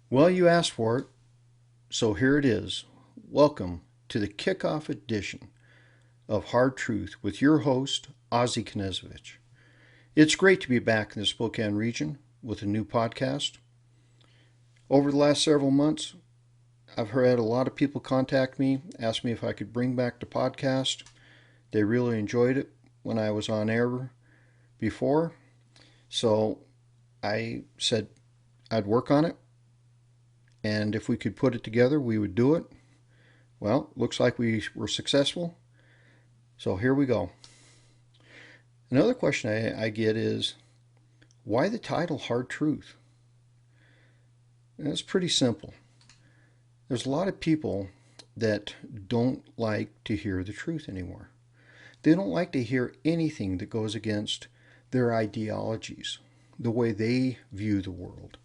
Well, you asked for it, so here it is. Welcome to the kickoff edition of Hard Truth with your host, Ozzie Knezovich. It's great to be back in the Spokane region with a new podcast. Over the last several months, I've had a lot of people contact me, ask me if I could bring back the podcast. They really enjoyed it when I was on air before, so I said I'd work on it, and if we could put it together, we would do it. Well, looks like we were successful. So here we go. Another question I get is why the title Hard Truth? And it's pretty simple. There's a lot of people that don't like to hear the truth anymore. They don't like to hear anything that goes against their ideologies, the way they view the world.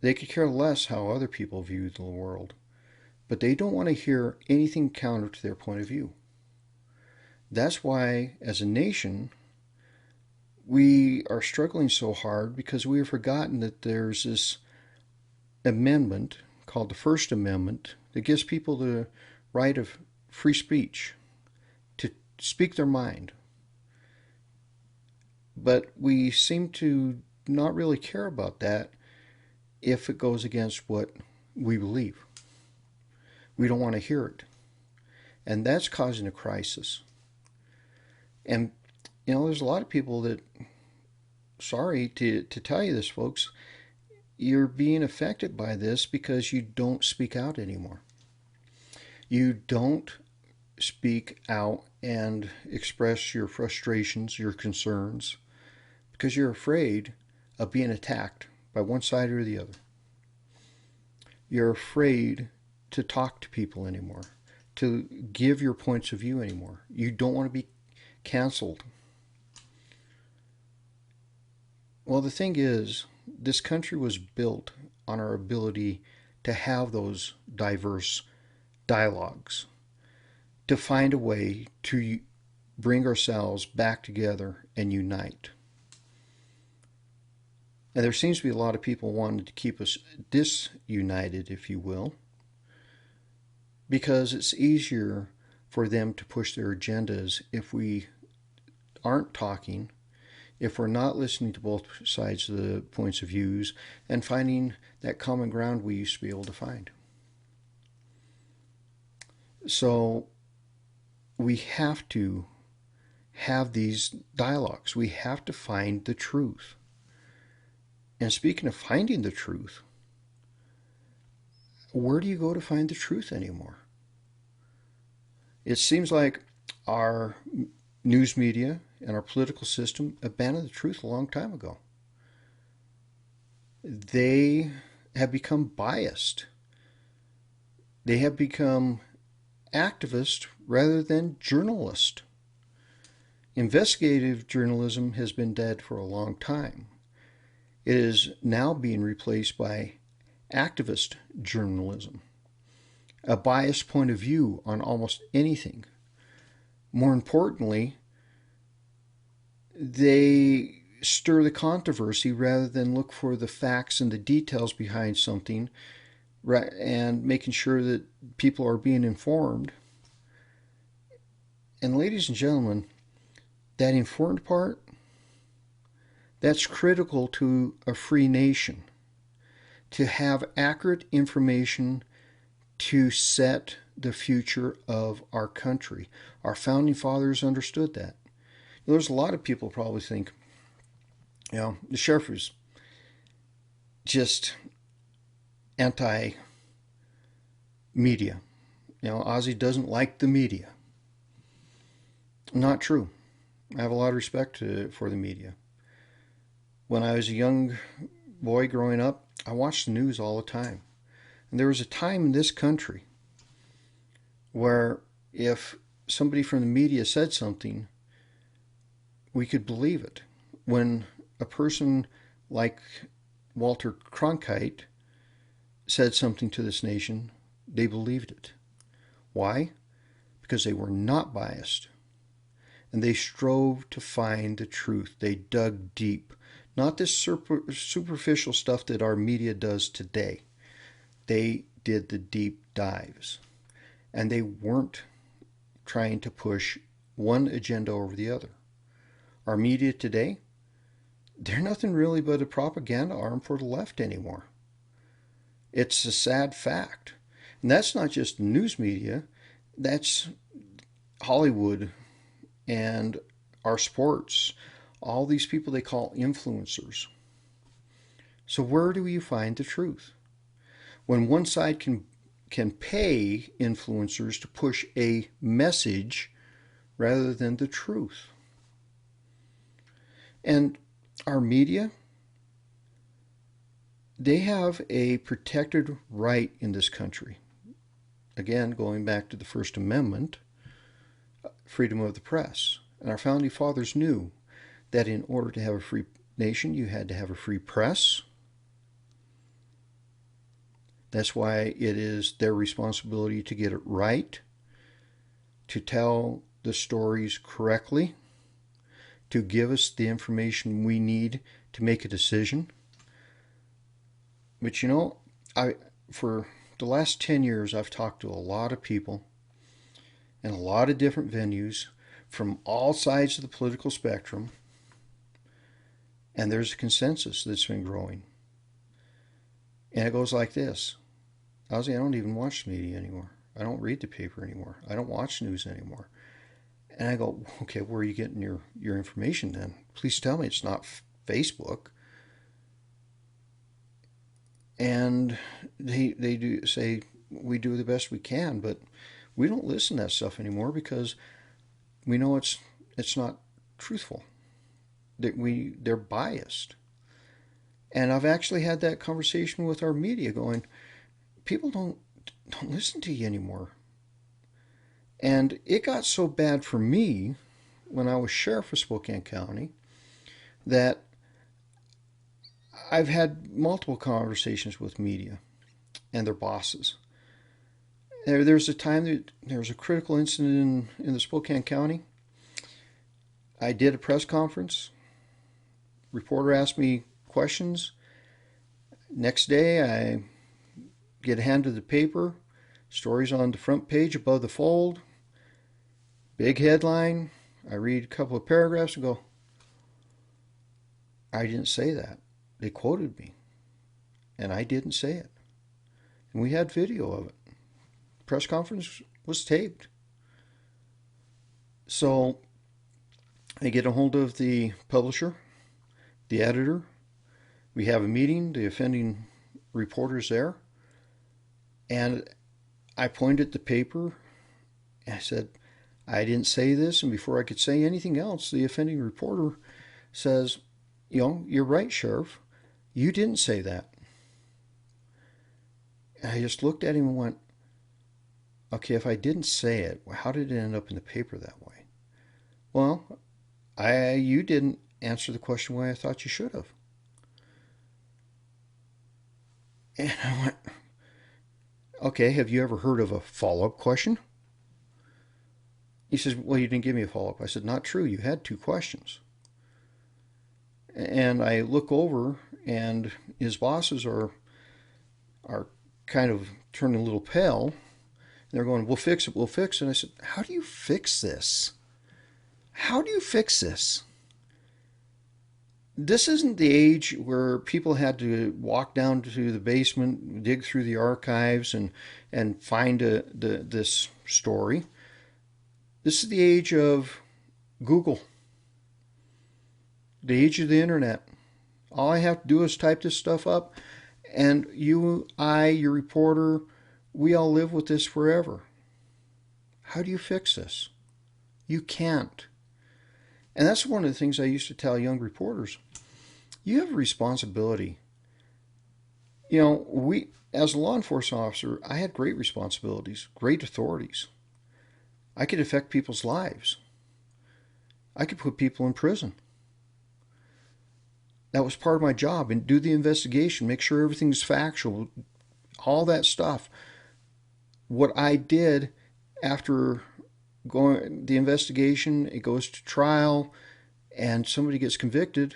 They could care less how other people view the world, but they don't want to hear anything counter to their point of view. That's why, as a nation, we are struggling so hard because we have forgotten that there's this amendment called the First Amendment that gives people the right of free speech to speak their mind. But we seem to not really care about that if it goes against what we believe. We don't want to hear it. And that's causing a crisis. And, there's a lot of people that, sorry to tell you this, folks, you're being affected by this because you don't speak out anymore. You don't speak out and express your frustrations, your concerns, because you're afraid of being attacked by one side or the other. You're afraid to talk to people anymore, to give your points of view anymore. You don't want to be canceled. Well, the thing is, this country was built on our ability to have those diverse dialogues, to find a way to bring ourselves back together and unite. And there seems to be a lot of people wanting to keep us disunited, if you will, because it's easier for them to push their agendas if we aren't talking, if we're not listening to both sides of the points of views and finding that common ground we used to be able to find. So we have to have these dialogues. We have to find the truth. And speaking of finding the truth, where do you go to find the truth anymore? It seems like our news media and our political system abandoned the truth a long time ago. They have become biased. They have become activists rather than journalists. Investigative journalism has been dead for a long time. It is now being replaced by activist journalism, a biased point of view on almost anything. More importantly, they stir the controversy rather than look for the facts and the details behind something and making sure that people are being informed. And ladies and gentlemen, that informed part, that's critical to a free nation. To have accurate information to set the future of our country. Our founding fathers understood that. There's a lot of people probably think, the sheriff is just anti media. Ozzie doesn't like the media. Not true. I have a lot of respect for the media. When I was a young boy growing up, I watched the news all the time. And there was a time in this country where if somebody from the media said something, we could believe it. When a person like Walter Cronkite said something to this nation, they believed it. Why? Because they were not biased. And they strove to find the truth. They dug deep. Not this superficial stuff that our media does today. They did the deep dives, and they weren't trying to push one agenda over the other. Our media today, they're nothing really but a propaganda arm for the left anymore. It's a sad fact. And that's not just news media, that's Hollywood and our sports, all these people they call influencers. So where do you find the truth? When one side can pay influencers to push a message rather than the truth. And our media, they have a protected right in this country. Again, going back to the First Amendment, freedom of the press. And our founding fathers knew that in order to have a free nation, you had to have a free press. That's why it is their responsibility to get it right, to tell the stories correctly, to give us the information we need to make a decision. But for the last 10 years, I've talked to a lot of people in a lot of different venues from all sides of the political spectrum, and there's a consensus that's been growing. And it goes like this. Ozzie, I don't even watch the media anymore. I don't read the paper anymore. I don't watch news anymore. And I go, okay, where are you getting your information then? Please tell me it's not Facebook. And they do say we do the best we can, but we don't listen to that stuff anymore because we know it's not truthful. They're biased. And I've actually had that conversation with our media going, people don't listen to you anymore. And it got so bad for me when I was sheriff of Spokane County that I've had multiple conversations with media and their bosses. There's a time that there was a critical incident in the Spokane County. I did a press conference. Reporter asked me questions. Next day, I get handed the paper. Stories on the front page above the fold. Big headline. I read a couple of paragraphs and go, I didn't say that. They quoted me. And I didn't say it. And we had video of it. Press conference was taped. So I get a hold of the publisher, the editor. We have a meeting. The offending reporter's there. And I pointed at the paper. And I said, I didn't say this. And before I could say anything else, the offending reporter says, you're right, Sheriff. You didn't say that. And I just looked at him and went, okay, if I didn't say it, how did it end up in the paper that way? Well, you didn't answer the question why I thought you should have. And I went, okay, have you ever heard of a follow-up question? He says, well, you didn't give me a follow-up. I said, not true. You had two questions. And I look over, and his bosses are kind of turning a little pale. They're going, we'll fix it, we'll fix it. And I said, how do you fix this? How do you fix this? This isn't the age where people had to walk down to the basement, dig through the archives, and find this story. This is the age of Google, the age of the internet. All I have to do is type this stuff up, and you, your reporter, we all live with this forever. How do you fix this? You can't. And that's one of the things I used to tell young reporters. You have a responsibility. As a law enforcement officer, I had great responsibilities, great authorities. I could affect people's lives. I could put people in prison. That was part of my job, and do the investigation, make sure everything's factual, all that stuff. What I did after going the investigation, it goes to trial, and somebody gets convicted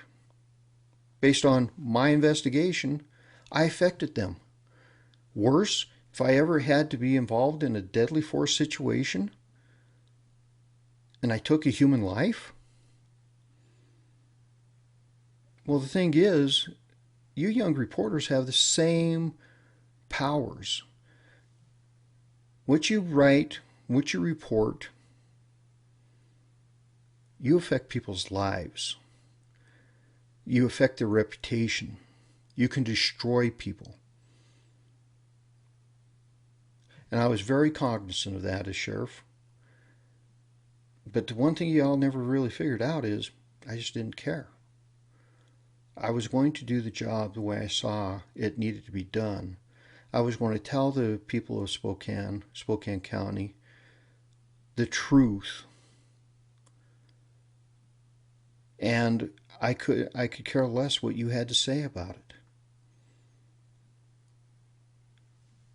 based on my investigation, I affected them. Worse, if I ever had to be involved in a deadly force situation and I took a human life? Well, the thing is, you young reporters have the same powers. What you write, what you report, you affect people's lives. You affect their reputation. You can destroy people. And I was very cognizant of that as sheriff. But the one thing y'all never really figured out is I just didn't care. I was going to do the job the way I saw it needed to be done. I was going to tell the people of Spokane County, the truth. And I could care less what you had to say about it.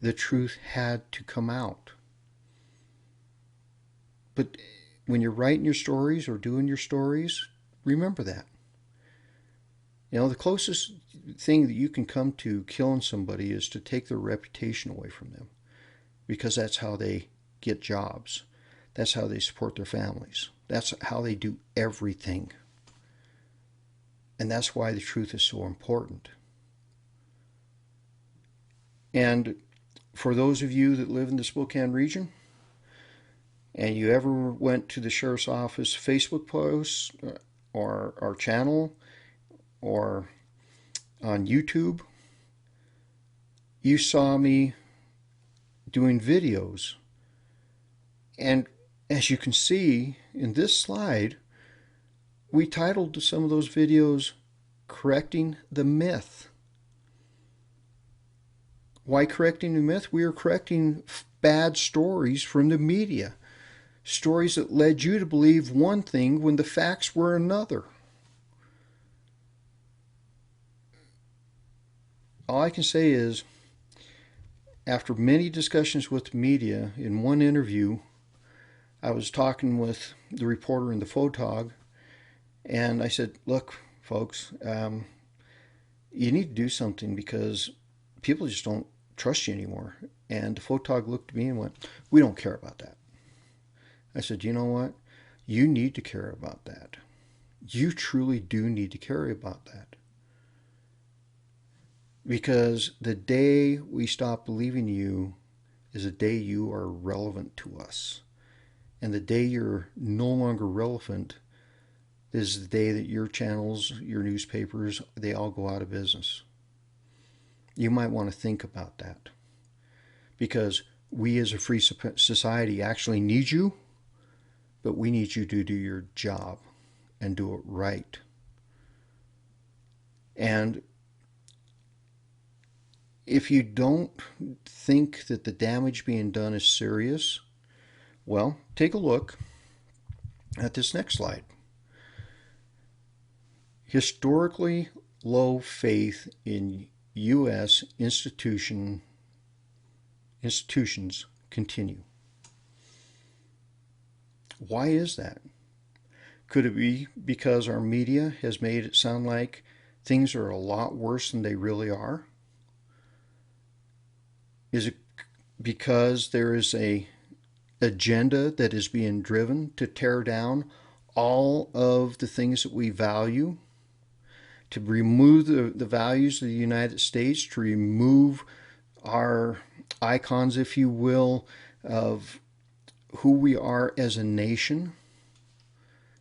The truth had to come out. But when you're writing your stories or doing your stories, remember that. You know, the closest thing that you can come to killing somebody is to take their reputation away from them, because that's how they get jobs. That's how they support their families. That's how they do everything. And that's why the truth is so important. And for those of you that live in the Spokane region, and you ever went to the sheriff's office Facebook posts or our channel or on YouTube, you saw me doing videos. And as you can see in this slide, we titled some of those videos Correcting the Myth. Why correcting the myth? We are correcting bad stories from the media. Stories that led you to believe one thing when the facts were another. All I can say is, after many discussions with the media, in one interview, I was talking with the reporter and the photog, and I said, look, folks, you need to do something because people just don't trust you anymore. And the photog looked at me and went, we don't care about that. I said, you know what? You need to care about that. You truly do need to care about that. Because the day we stop believing you is the day you are relevant to us. And the day you're no longer relevant is the day that your channels, your newspapers, they all go out of business. You might want to think about that. Because we as a free society actually need you, but we need you to do your job and do it right. And if you don't think that the damage being done is serious, well, take a look at this next slide. Historically low faith in U.S. institutions continue. Why is that? Could it be because our media has made it sound like things are a lot worse than they really are? Is it because there is a agenda that is being driven to tear down all of the things that we value, to remove the values of the United States, to remove our icons, if you will, of who we are as a nation,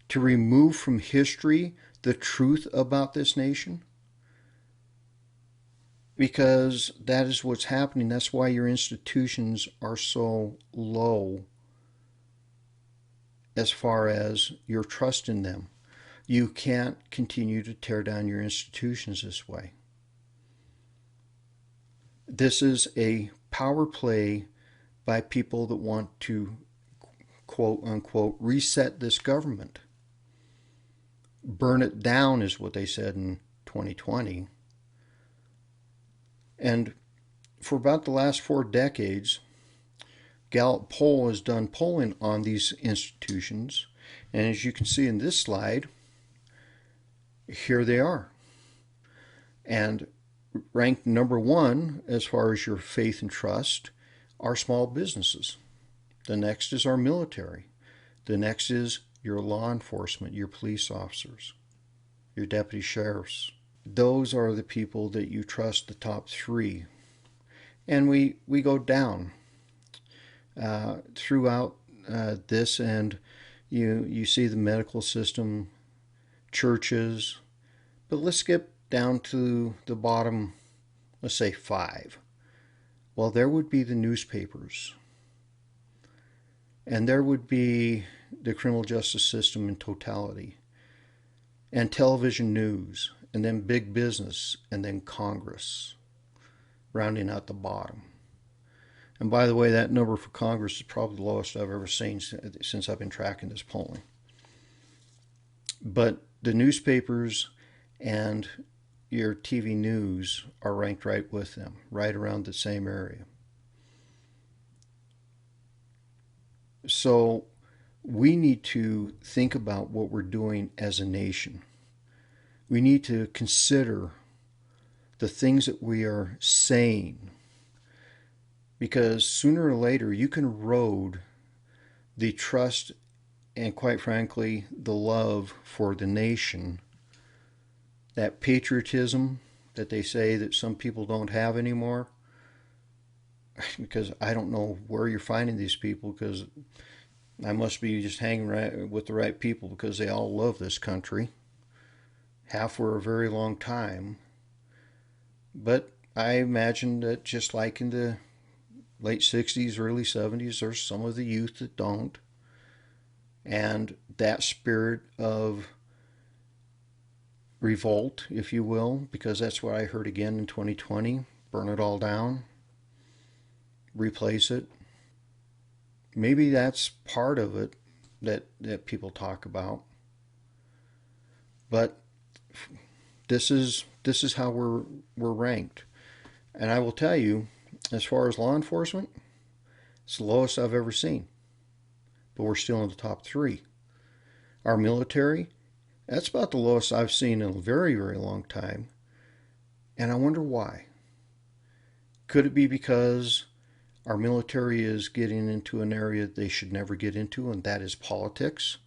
to remove from history the truth about this nation? Because that is what's happening. That's why your institutions are so low as far as your trust in them. You can't continue to tear down your institutions this way. This is a power play by people that want to, quote unquote, reset this government. Burn it down is what they said in 2020. And for about the last 4 decades, Gallup poll has done polling on these institutions. And as you can see in this slide, here they are. And Ranked number one as far as your faith and trust are small businesses. The next is our military. The next is your law enforcement, your police officers, your deputy sheriffs. Those are the people that you trust, the top three. And we go down throughout this, and you see the medical system, churches, but let's skip down to the bottom, let's say five. Well, there would be the newspapers, and there would be the criminal justice system in totality, and television news, and then big business, and then Congress, rounding out the bottom. And by the way, that number for Congress is probably the lowest I've ever seen since I've been tracking this polling. But the newspapers and your TV news are ranked right with them, right around the same area. So we need to think about what we're doing as a nation. We need to consider the things that we are saying, because sooner or later you can erode the trust and, quite frankly, the love for the nation, that patriotism that they say that some people don't have anymore. Because I don't know where you're finding these people, because I must be just hanging with the right people, because they all love this country. Have for a very long time. But I imagine that just like in the late 60s, early 70s, there's some of the youth that don't. And that spirit of revolt, if you will, because that's what I heard again in 2020, burn it all down, replace it. Maybe that's part of it that people talk about. But this is how we're ranked. And I will tell you, as far as law enforcement, it's the lowest I've ever seen. But we're still in the top three. Our military, that's about the lowest I've seen in a very, very long time. And I wonder why. Could it be because our military is getting into an area they should never get into, and that is politics?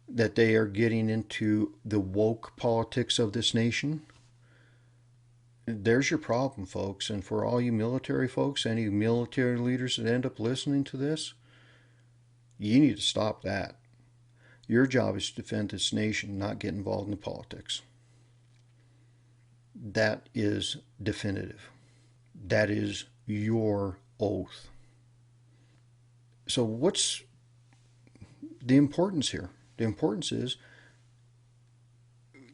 That they are getting into the woke politics of this nation? There's your problem, folks. And for all you military folks, any military leaders that end up listening to this, you need to stop that. Your job is to defend this nation, not get involved in the politics. That is definitive. That is your oath. So what's the importance here? The importance is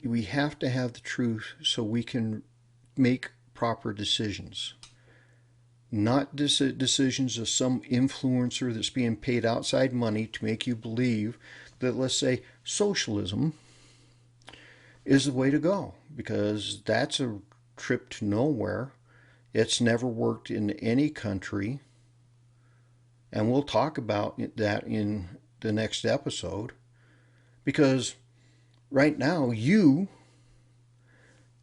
we have to have the truth so we can make proper decisions. Not decisions of some influencer that's being paid outside money to make you believe that, let's say, socialism is the way to go, because that's a trip to nowhere. It's never worked in any country. And we'll talk about that in the next episode. Because right now, you,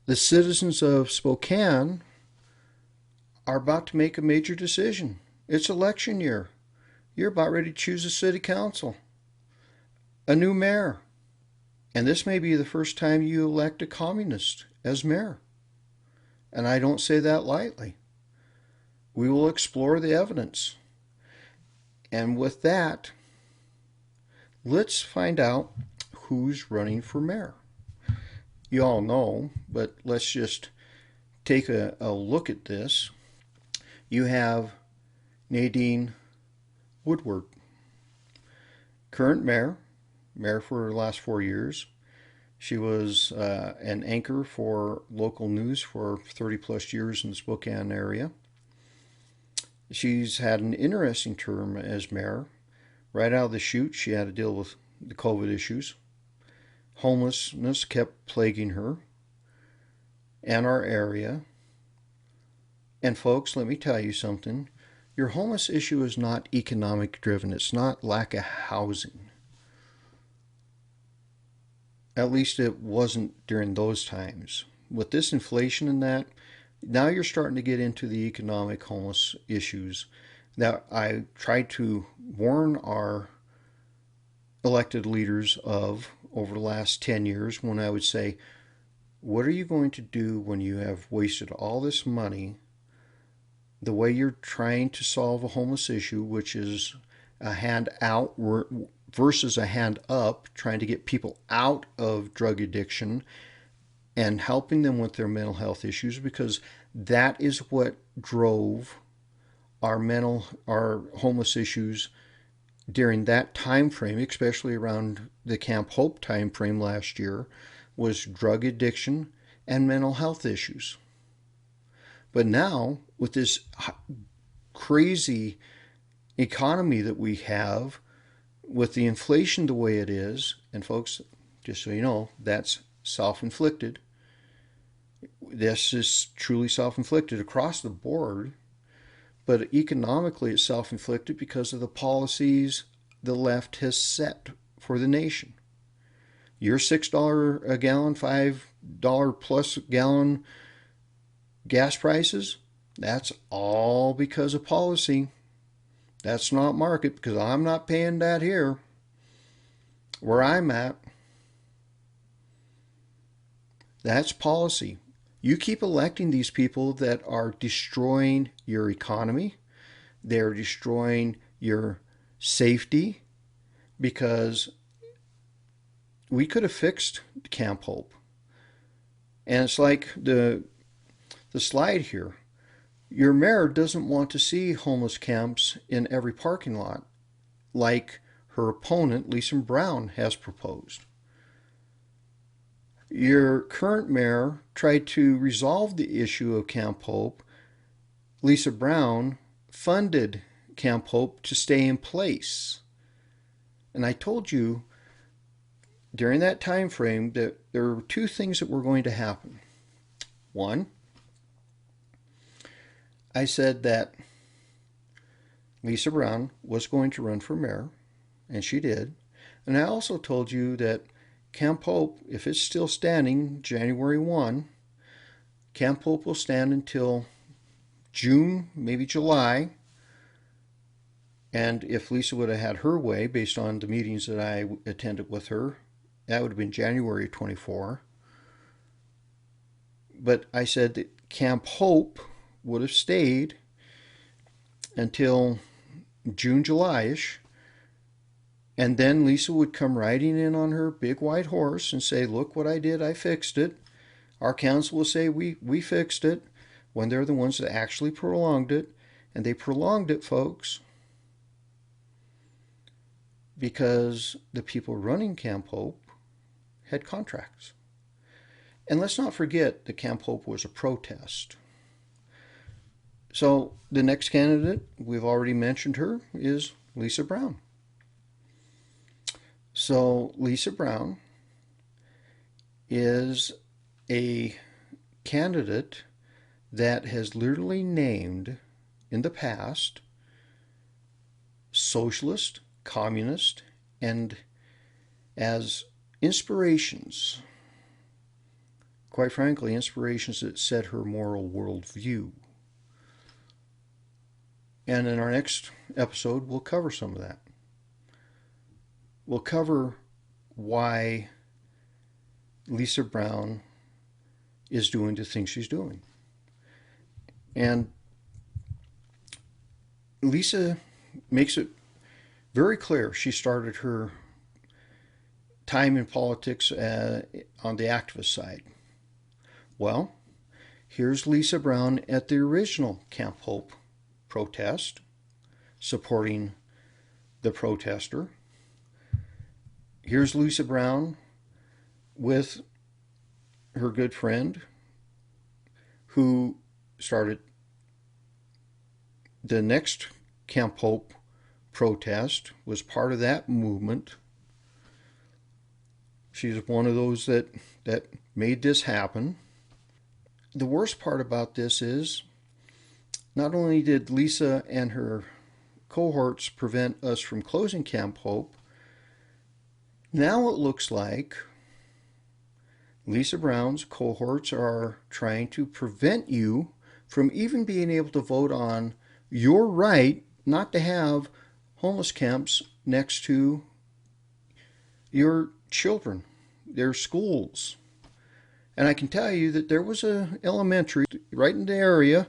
the citizens of Spokane, are about to make a major decision. It's election year. You're about ready to choose a city council, a new mayor. And this may be the first time you elect a communist as mayor. And I don't say that lightly. We will explore the evidence. And with that, let's find out who's running for mayor. You all know, but let's just take a look at this. You have Nadine Woodward, current mayor for the last 4 years. She was an anchor for local news for 30 plus years in the Spokane area. She's had an interesting term as mayor. Right out of the chute, she had to deal with the COVID issues. Homelessness kept plaguing her and our area. And folks, let me tell you something. Your homeless issue is not economic driven. It's not lack of housing. At least it wasn't during those times. with this inflation and that, now you're starting to get into the economic homeless issues that I tried to warn our elected leaders of over the last 10 years when I would say, what are you going to do when you have wasted all this money the way you're trying to solve a homeless issue, which is a hand out versus a hand up, trying to get people out of drug addiction and helping them with their mental health issues, because that is what drove our homeless issues during that time frame, especially around the Camp Hope time frame last year, was drug addiction and mental health issues. But now, with this crazy economy that we have, with the inflation the way it is, and folks, just so you know, that's self-inflicted. This is truly self-inflicted across the board, but economically it's self-inflicted because of the policies the left has set for the nation. Your $6 a gallon, $5 plus gallon gas prices, that's all because of policy. That's not market, because I'm not paying that here where I'm at. That's policy. You keep electing these people that are destroying your economy. They're destroying your safety, because we could have fixed Camp Hope. And it's like the slide here. Your mayor doesn't want to see homeless camps in every parking lot like her opponent, Lisa Brown, has proposed. Your current mayor tried to resolve the issue of Camp Hope. Lisa Brown funded Camp Hope to stay in place. And I told you during that time frame that there were two things that were going to happen. One, I said that Lisa Brown was going to run for mayor, and she did. And I also told you that Camp Hope, if it's still standing January 1, Camp Hope will stand until June, maybe July. And if Lisa would have had her way, based on the meetings that I attended with her, that would have been January 24. But I said that Camp Hope would have stayed until June, July-ish. And then Lisa would come riding in on her big white horse and say, look what I did, I fixed it. Our council will say, we fixed it, when they're the ones that actually prolonged it. And they prolonged it, folks, because the people running Camp Hope had contracts. And let's not forget that Camp Hope was a protest. So the next candidate, we've already mentioned her, is Lisa Brown. So Lisa Brown is a candidate that has literally named in the past socialist, communist, and as inspirations, quite frankly, inspirations that set her moral worldview. And in our next episode, we'll cover some of that. We'll cover why Lisa Brown is doing the things she's doing. And Lisa makes it very clear she started her time in politics on the activist side. Well, here's Lisa Brown at the original Camp Hope protest, supporting the protester. Here's Lisa Brown with her good friend who started the next Camp Hope protest, was part of that movement. She's one of those that made this happen. The worst part about this is, not only did Lisa and her cohorts prevent us from closing Camp Hope, now it looks like Lisa Brown's cohorts are trying to prevent you from even being able to vote on your right not to have homeless camps next to your children, their schools. And I can tell you that there was an elementary right in the area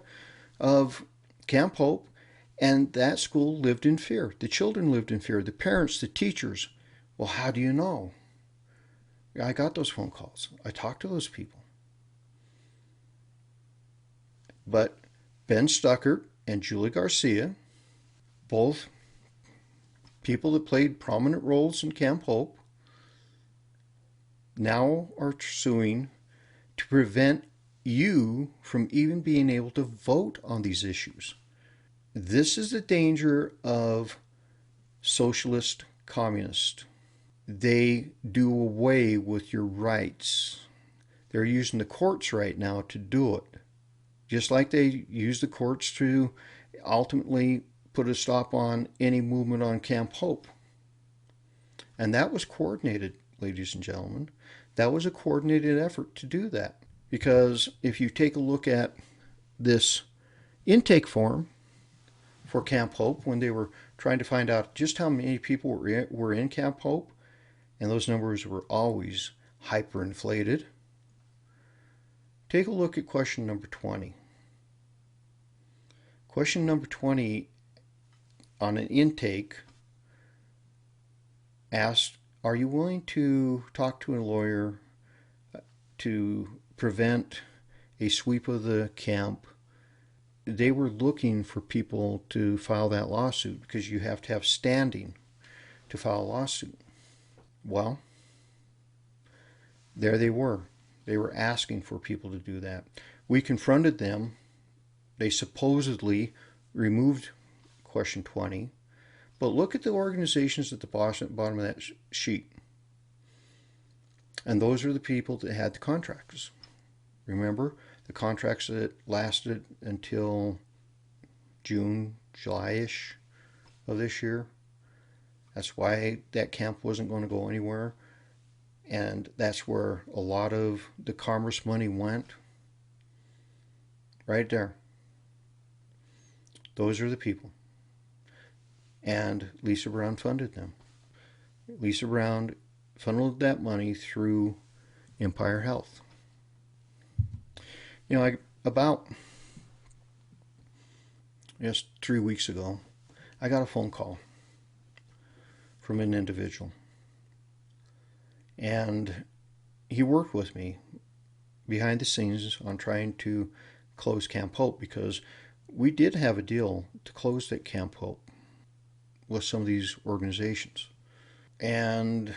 of Camp Hope, and that school lived in fear. The children lived in fear, the parents, the teachers. Well, how do you know? I got those phone calls. I talked to those people. But Ben Stuckert and Julie Garcia, both people that played prominent roles in Camp Hope, now are suing to prevent you from even being able to vote on these issues. This is the danger of socialist communists. They do away with your rights. They're using the courts right now to do it. Just like they use the courts to ultimately put a stop on any movement on Camp Hope. And that was coordinated, ladies and gentlemen. That was a coordinated effort to do that. Because if you take a look at this intake form for Camp Hope, when they were trying to find out just how many people were in Camp Hope, and those numbers were always hyperinflated, take a look at question number 20. Question number 20 on an intake asked, are you willing to talk to a lawyer to prevent a sweep of the camp? They were looking for people to file that lawsuit because you have to have standing to file a lawsuit. Well, there they were. They were asking for people to do that. We confronted them. They supposedly removed question 20. But look at the organizations at the bottom of that sheet. And those are the people that had the contracts. Remember, the contracts that lasted until June, July-ish of this year. That's why that camp wasn't going to go anywhere. And that's where a lot of the commerce money went. Right there. Those are the people. And Lisa Brown funded them. Lisa Brown funneled that money through Empire Health. You know, about just 3 weeks ago, I got a phone call from an individual. And he worked with me behind the scenes on trying to close Camp Hope, because we did have a deal to close that Camp Hope with some of these organizations. And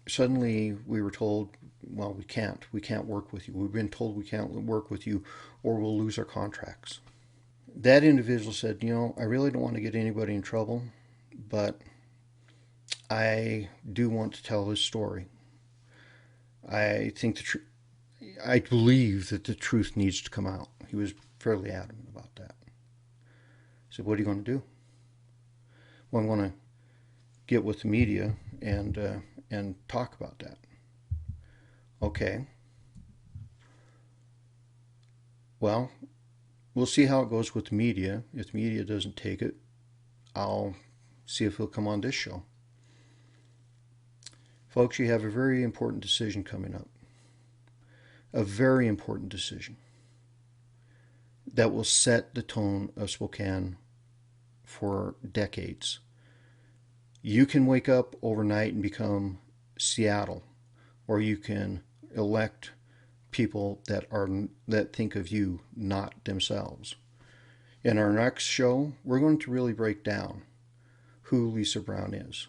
suddenly we were told, well, we can't work with you. We've been told we can't work with you or we'll lose our contracts. That individual said, you know, I really don't want to get anybody in trouble, but I do want to tell this story. I believe that the truth needs to come out. He was fairly adamant about that. I said, what are you going to do? Well, I'm going to get with the media and talk about that. Okay. Well, we'll see how it goes with the media. If the media doesn't take it, I'll see if he'll come on this show. Folks, you have a very important decision coming up. A very important decision that will set the tone of Spokane for decades. You can wake up overnight and become Seattle, or you can elect people that think of you, not themselves. In our next show, we're going to really break down who Lisa Brown is.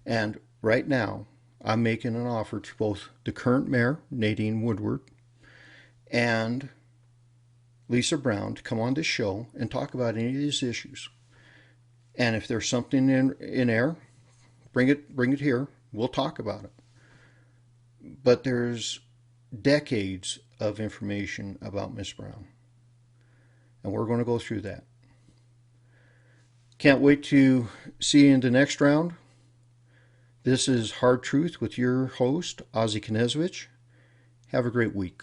And right now, I'm making an offer to both the current mayor, Nadine Woodward, and Lisa Brown to come on this show and talk about any of these issues. And if there's something in air, bring it here. We'll talk about it. But there's decades of information about Miss Brown. And we're going to go through that. Can't wait to see you in the next round. This is Hard Truth with your host, Ozzie Knezovich. Have a great week.